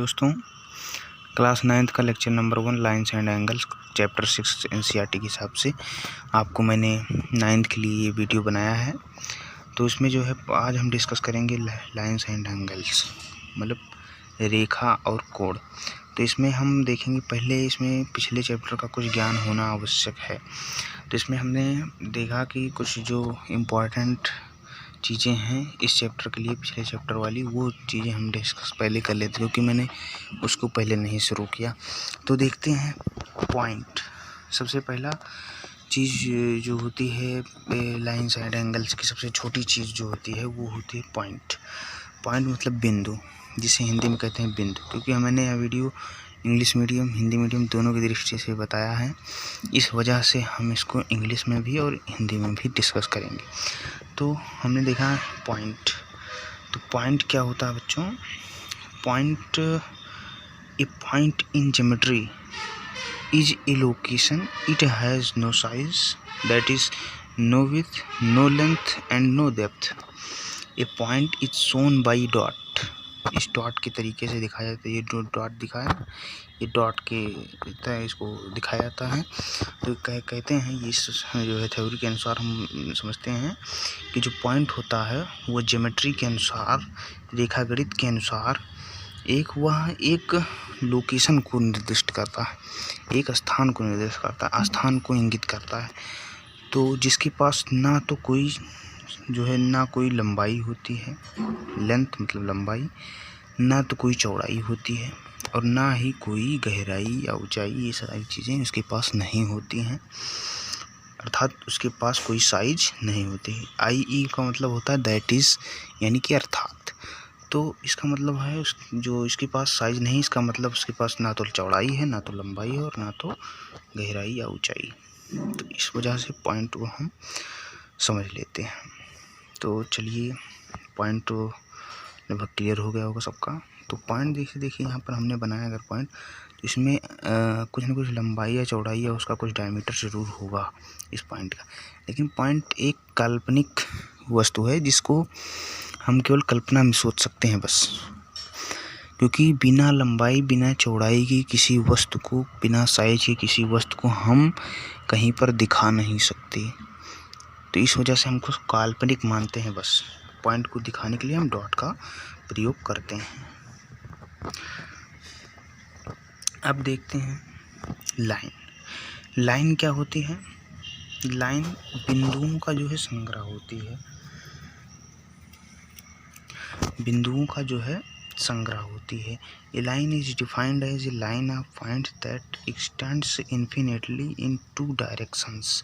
दोस्तों, class 9th का lecture number 1 lines and angles chapter 6 NCERT के हिसाब से आपको मैंने 9th के लिए ये वीडियो बनाया है। तो इसमें जो है आज हम डिस्कस करेंगे लाइन्स एंड एंगल्स, मतलब रेखा और कोण। तो इसमें हम देखेंगे, पहले इसमें पिछले चैप्टर का कुछ ज्ञान होना आवश्यक है। तो इसमें हमने देखा कि कुछ जो इम्पोर्टेंट चीज़ें हैं इस चैप्टर के लिए, पिछले चैप्टर वाली वो चीज़ें हम डिस्कस पहले कर लेते, क्योंकि मैंने उसको पहले नहीं शुरू किया। तो देखते हैं पॉइंट। सबसे पहला चीज़ जो होती है लाइन्स एंड एंगल्स की, सबसे छोटी चीज़ जो होती है वो होती है पॉइंट। पॉइंट मतलब बिंदु, जिसे हिंदी में कहते हैं बिंदु। क्योंकि मैंने यह video English medium Hindi medium दोनों की दृष्टि से बताया है, इस वजह से हम इसको इंग्लिश में भी और हिंदी में भी डिस्कस करेंगे। तो हमने देखा पॉइंट। तो पॉइंट क्या होता है बच्चों? Point, a point in geometry is a location, it has no size, that is no width, no length and no depth. A point is shown by dot. इस डॉट के तरीके से दिखाया जाता है। ये जो डॉट दिखा है, ये डॉट के तरह इसको दिखाया जाता है। तो कहते हैं, इस जो है थ्योरी के अनुसार हम समझते हैं कि जो पॉइंट होता है वो ज्योमेट्री के अनुसार, रेखागणित के अनुसार वह एक लोकेशन को निर्दिष्ट करता है, एक स्थान को निर्दिष्ट करता है, स्थान को इंगित करता है। तो जिसके पास ना तो कोई जो है ना कोई लंबाई होती है, लेंथ मतलब लंबाई, ना तो कोई चौड़ाई होती है, और ना ही कोई गहराई या ऊंचाई, ये सारी चीज़ें उसके पास नहीं होती हैं। अर्थात उसके पास कोई साइज नहीं होती है। आई का मतलब होता है दैट इज़, यानी कि अर्थात। तो इसका मतलब है जो इसके पास साइज नहीं, इसका मतलब उसके पास ना तो चौड़ाई है, ना तो लंबाई है, और ना तो गहराई या ऊंचाई। तो इस वजह से पॉइंट को हम समझ लेते हैं। तो चलिए, पॉइंट तो लगभग क्लियर हो गया होगा सबका। तो पॉइंट देखिए यहाँ पर हमने बनाया अगर पॉइंट, तो इसमें कुछ ना कुछ लंबाई या चौड़ाई या उसका कुछ डायमीटर ज़रूर होगा इस पॉइंट का। लेकिन पॉइंट एक काल्पनिक वस्तु है जिसको हम केवल कल्पना में सोच सकते हैं बस, क्योंकि बिना लंबाई बिना चौड़ाई की किसी वस्तु को, बिना साइज की किसी वस्तु को हम कहीं पर दिखा नहीं सकते। तो इस वजह से हमको काल्पनिक मानते हैं बस। पॉइंट को दिखाने के लिए हम डॉट का प्रयोग करते हैं। अब देखते हैं लाइन। लाइन क्या होती है? लाइन बिंदुओं का जो है संग्रह होती है, बिंदुओं का जो है संग्रह होती है। A line is defined as a line of points that extends infinitely in two directions.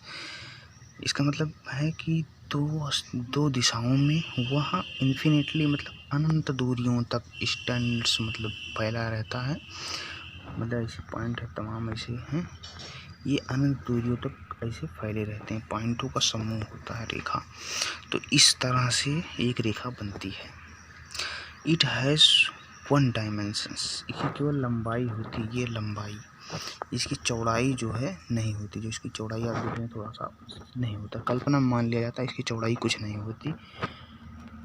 इसका मतलब है कि दो दिशाओं में वह इन्फिनिटली मतलब अनंत दूरियों तक एक्सटेंड्स मतलब फैला रहता है। मतलब ऐसे पॉइंट है, तमाम ऐसे हैं, ये अनंत दूरियों तक ऐसे फैले रहते हैं। पॉइंटों का समूह होता है रेखा। तो इस तरह से एक रेखा बनती है। इट हैज़ वन डायमेंशंस, इसकी केवल लंबाई होती है, ये लंबाई, इसकी चौड़ाई जो है नहीं होती। जो इसकी चौड़ाई आप देख रहे हैं थोड़ा सा नहीं होता, कल्पना में मान लिया जाता है इसकी चौड़ाई कुछ नहीं होती।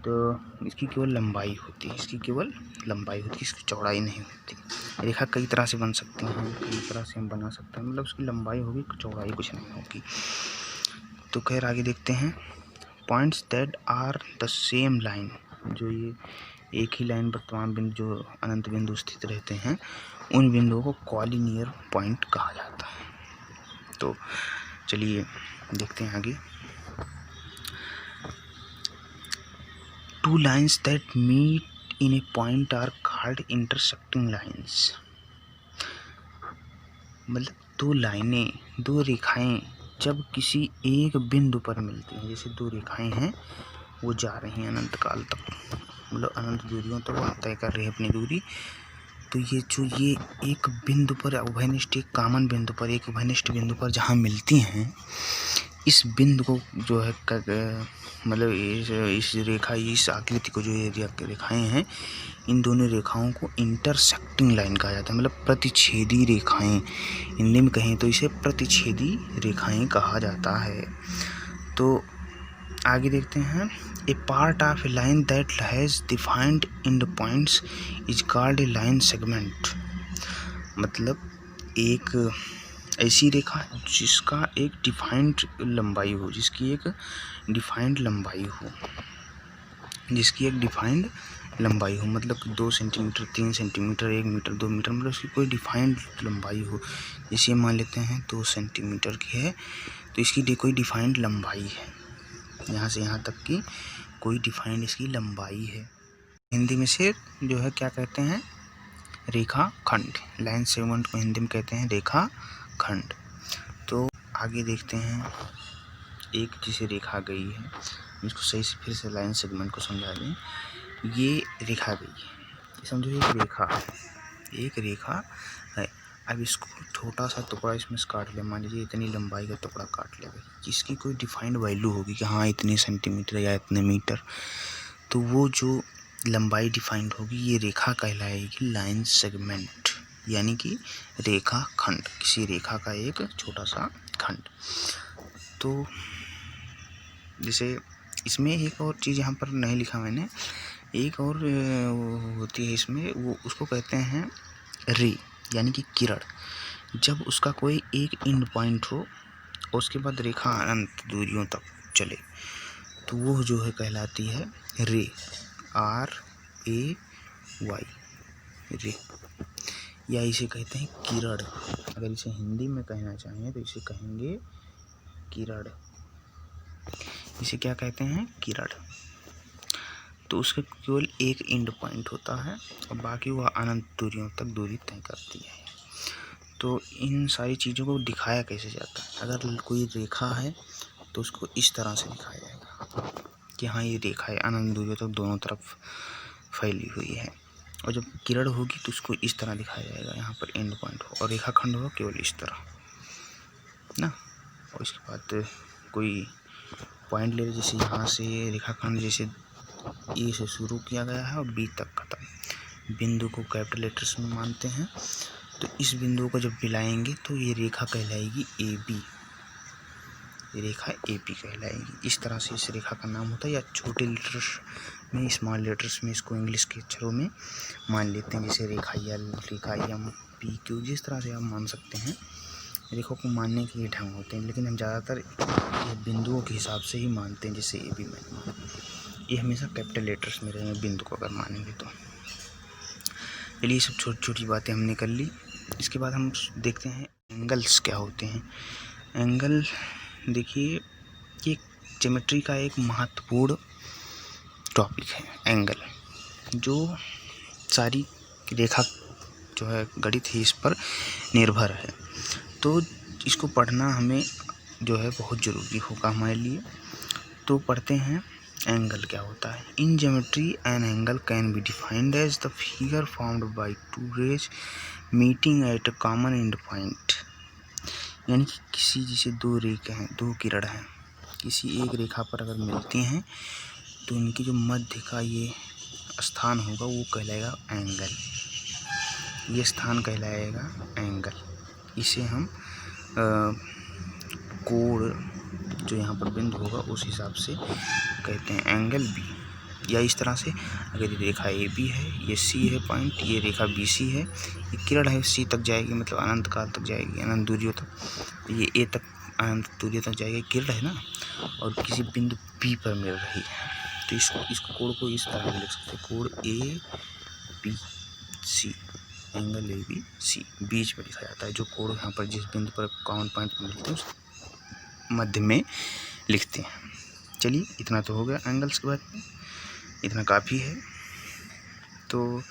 तो इसकी केवल लंबाई होती है, इसकी केवल लंबाई होती है, इसकी चौड़ाई नहीं होती। रेखा कई तरह से बन सकती हैं, कई तरह से हम बना सकते हैं, मतलब उसकी लंबाई होगी, चौड़ाई कुछ नहीं होगी। तो खैर आगे देखते हैं। Points that are the same line, जो ये एक ही लाइन पर तमाम बिंदु जो अनंत बिंदु स्थित रहते हैं, उन बिंदुओं को कॉलिनियर पॉइंट कहा जाता है। तो चलिए देखते हैं आगे। Two lines that meet in a point are called intersecting lines. मतलब दो लाइनें, दो रेखाएं जब किसी एक बिंदु पर मिलती हैं, जैसे दो रेखाएं हैं वो जा रही हैं अनंत काल तक, मतलब अनंत दूरियों तक वह तय कर रही है अपनी दूरी। तो ये एक बिंदु पर उभयनिष्ठ, एक कॉमन बिंदु पर, एक उभयनिष्ठ बिंदु पर जहाँ मिलती हैं, इस बिंदु को जो है मतलब इस रेखा, इस आकृति को, जो ये रेखाएं हैं, इन दोनों रेखाओं को इंटरसेक्टिंग लाइन कहा जाता है, मतलब प्रतिच्छेदी रेखाएं। हिंदी में कहें तो इसे प्रतिच्छेदी रेखाएं कहा जाता है। तो आगे देखते हैं, a part of a line that has defined end points is called a line segment. मतलब एक ऐसी रेखा जिसका एक डिफाइंड लंबाई हो, जिसकी एक डिफाइंड लंबाई हो, मतलब 2 सेंटीमीटर, 3 सेंटीमीटर, 1 मीटर, 2 मीटर, मतलब उसकी कोई डिफाइंड लंबाई हो। जैसे मान लेते हैं 2 सेंटीमीटर की है, तो इसकी कोई डिफाइंड लंबाई है, यहाँ से यहाँ तक की कोई डिफाइंड इसकी लंबाई है। हिंदी में से जो है क्या कहते हैं, रेखा खंड। लाइन सेगमेंट को हिंदी में कहते हैं रेखा खंड। तो आगे देखते हैं, एक जैसे रेखा गई है, इसको सही से फिर से लाइन सेगमेंट को समझा दें। ये रेखा गई है, समझो एक रेखा है। अब इसको छोटा सा टुकड़ा इसमें से काट ले, मान लीजिए इतनी लंबाई का टुकड़ा काट ले, जिसकी कोई डिफाइंड वैल्यू होगी कि हाँ इतने सेंटीमीटर या इतने मीटर, तो वो जो लंबाई डिफाइंड होगी ये रेखा कहलाएगी लाइन सेगमेंट, यानी कि रेखा खंड, किसी रेखा का एक छोटा सा खंड। तो जैसे इसमें एक और चीज़ यहाँ पर नहीं लिखा मैंने, एक और होती है इसमें, वो उसको कहते हैं रे, यानी कि किरण। जब उसका कोई एक एंड पॉइंट हो और उसके बाद रेखा अनंत दूरियों तक चले, तो वो जो है कहलाती है रे, RAY, रे, या इसे कहते हैं किरण। अगर इसे हिंदी में कहना चाहें तो इसे कहेंगे किरण। इसे क्या कहते हैं, किरण। तो उसका केवल एक एंड पॉइंट होता है और बाकी वह अनंत दूरियों तक दूरी तय करती है। तो इन सारी चीज़ों को दिखाया कैसे जाता है, अगर कोई रेखा है तो उसको इस तरह से दिखाया जाएगा कि हाँ ये रेखा है, अनंत दूरियों तक दोनों तरफ फैली हुई है। और जब किरण होगी तो उसको इस तरह दिखाया जाएगा, यहाँ पर एंड पॉइंट हो, और रेखाखंड होगा केवल इस तरह ना। और इसके बाद कोई पॉइंट ले, जैसे यहाँ से रेखाखंड जैसे ए से शुरू किया गया है और बी तक खत्म, बिंदु को कैपिटल लेटर्स में मानते हैं। तो इस बिंदु को जब मिलाएंगे तो ये रेखा कहलाएगी AB, ये रेखा AB कहलाएगी। इस तरह से इस रेखा का नाम होता है, या छोटे लेटर्स में, स्मॉल लेटर्स में इसको इंग्लिश के अक्षरों में मान लेते हैं, जैसे रेखा L, रेखा M, PQ, जिस तरह से आप मान सकते हैं। रेखों को मानने के ये ढंग होते हैं, लेकिन हम ज़्यादातर बिंदुओं के हिसाब से ही मानते हैं, जैसे AB में ये हमेशा कैपिटल लेटर्स में रहेंगे बिंदु को अगर मानेंगे तो। चलिए सब छोटी छोटी बातें हमने कर ली। इसके बाद हम देखते हैं एंगल्स क्या होते हैं। एंगल देखिए, ये ज्योमेट्री का एक महत्वपूर्ण टॉपिक है एंगल, जो सारी रेखा जो है गणित ही इस पर निर्भर है। तो इसको पढ़ना हमें जो है बहुत ज़रूरी होगा हमारे लिए। तो पढ़ते हैं एंगल क्या होता है। In geometry an angle can be defined as the figure formed by two rays meeting at a common end point, यानी कि किसी जैसे दो रेखा हैं, दो किरण हैं, किसी एक रेखा पर अगर मिलती हैं तो इनकी जो मध्य का ये स्थान होगा वो कहलाएगा एंगल, ये स्थान कहलाएगा एंगल। इसे हम कोण जो यहाँ पर बिंदु होगा उस हिसाब से कहते हैं एंगल B। या इस तरह से अगर ये रेखा AB है, ये C है पॉइंट, ये रेखा BC है, ये किरण है C तक जाएगी, मतलब अनंत काल तक जाएगी, अनंत दूरियों तक, ये A तक अनंत दूरियों तक जाएगी, किरण है ना, और किसी बिंदु B पर मिल रही है, तो इस कोण को इस तरह से लिख सकते हैं, कोण ABC, एंगल ABC बीच में लिखा जाता है। जो कोण यहाँ पर जिस बिंदु पर कॉमन पॉइंट मिलते हैं उस मध्य में लिखते हैं। चलिए इतना तो हो गया एंगल्स के बारे में, इतना काफ़ी है। तो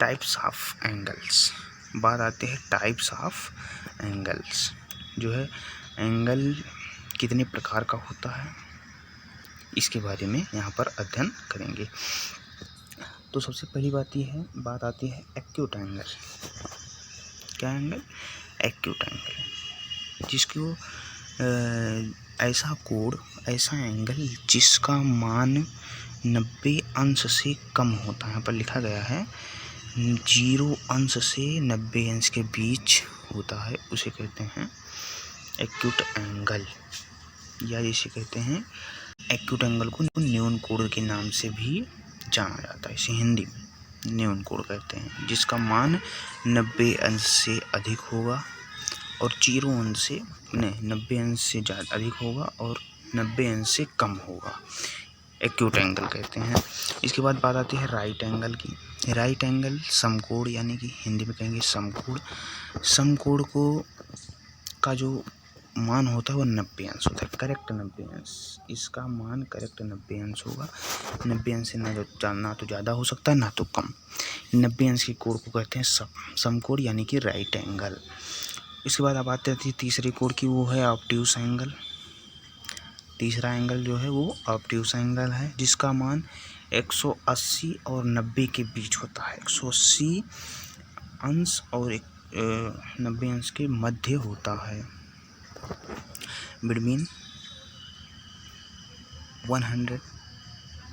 टाइप्स ऑफ एंगल्स, बात आते हैं टाइप्स ऑफ एंगल्स। जो है एंगल कितने प्रकार का होता है इसके बारे में यहाँ पर अध्ययन करेंगे। तो सबसे पहली बात आती है एक्यूट एंगल। क्या एंगल? एक्यूट एंगल, जिसको ऐसा कोण, ऐसा एंगल जिसका मान 90 अंश से कम होता है। यहाँ पर लिखा गया है 0 अंश से 90 अंश के बीच होता है, उसे कहते हैं एक्यूट एंगल, या इसे कहते हैं एक्यूट एंगल को न्यून कोण के नाम से भी जाना जाता है। इसे हिंदी में न्यून कोण कहते हैं, जिसका मान 90 अंश से अधिक होगा और 0 अंश से 90 अंश से ज़्यादा अधिक होगा और 90 अंश से कम होगा, एक्यूट एंगल कहते हैं। इसके बाद बात आती है राइट एंगल की। राइट एंगल समकोण, यानी कि हिंदी में कहेंगे समकोण। समकोण को का जो मान होता है वो 90 अंश होता है, करेक्ट 90 अंश। इसका मान करेक्ट 90 अंश होगा। 90 अंश से ना तो ज़्यादा हो सकता है ना तो कम। 90 अंश के कोण को कहते हैं समकोण, यानी कि राइट एंगल। इसके बाद अब आते हैं तीसरे कोण की, वो है ऑब्ट्यूस एंगल। तीसरा एंगल जो है वो ऑब्ट्यूस एंगल है, जिसका मान 180 और 90 के बीच होता है। 180 अंश और 90 अंश के मध्य होता है, बिटवीन 100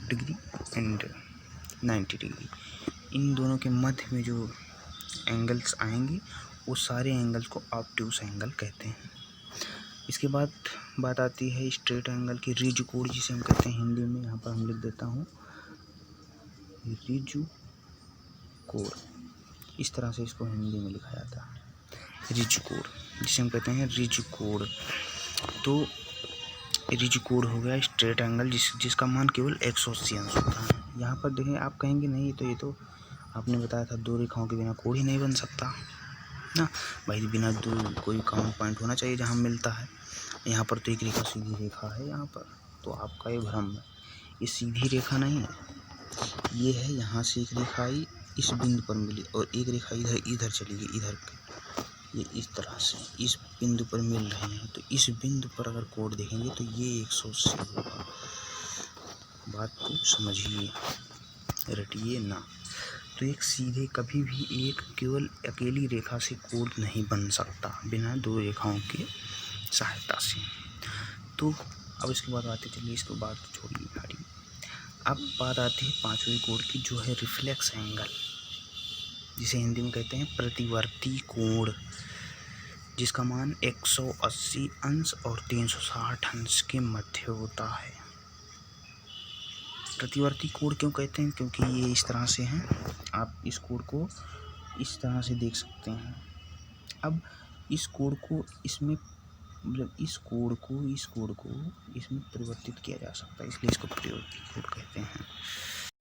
डिग्री एंड 90 डिग्री। इन दोनों के मध्य में जो एंगल्स आएंगे वो सारे एंगल्स को ऑब्ट्यूस एंगल कहते हैं। इसके बाद बात आती है स्ट्रेट एंगल की, रिज कोण जिसे हम कहते हैं हिंदी में, यहाँ पर हम लिख देता हूँ रिज कोण। इस तरह से इसको हिंदी में लिखा जाता है, रिज कोण, जिसे हम कहते हैं रिज कोण। तो रिज कोण हो गया स्ट्रेट एंगल जिसका मान केवल 180 अंश होता है। यहाँ पर देखें, आप कहेंगे नहीं तो ये तो आपने बताया था 2 रेखाओं के बिना कोण ही नहीं बन सकता ना भाई, बिना 2 कोई कॉमन पॉइंट होना चाहिए जहाँ मिलता है। यहाँ पर तो एक रेखा सीधी रेखा है यहाँ पर, तो आपका ये भ्रम है। ये सीधी रेखा नहीं है, ये है यहाँ से एक रेखा आई, इस बिंदु पर मिली और एक रेखा इधर चली गई, इधर ये इस तरह से इस बिंदु पर मिल रहे हैं। तो इस बिंदु पर अगर कोण देखेंगे तो ये 180 होगा। बात को समझिए, रटिए ना। तो एक सीधे कभी भी एक केवल अकेली रेखा से कोण नहीं बन सकता बिना 2 रेखाओं की सहायता से। तो अब इसके बाद आते, चलिए इसको बात छोड़िए भारी। अब बात आती है 5वें कोण की, जो है रिफ्लेक्स एंगल, जिसे हिंदी में कहते हैं प्रतिवर्ती कोण, जिसका मान 180 अंश और 360 अंश के मध्य होता है। प्रतिवर्ती कोण क्यों कहते हैं? क्योंकि ये इस तरह से हैं, आप इस कोण को इस तरह से देख सकते हैं। अब इस कोण को इसमें, मतलब इस कोण को इसमें परिवर्तित किया जा सकता है, इसलिए इसको प्रतिवर्ती कोण कहते हैं।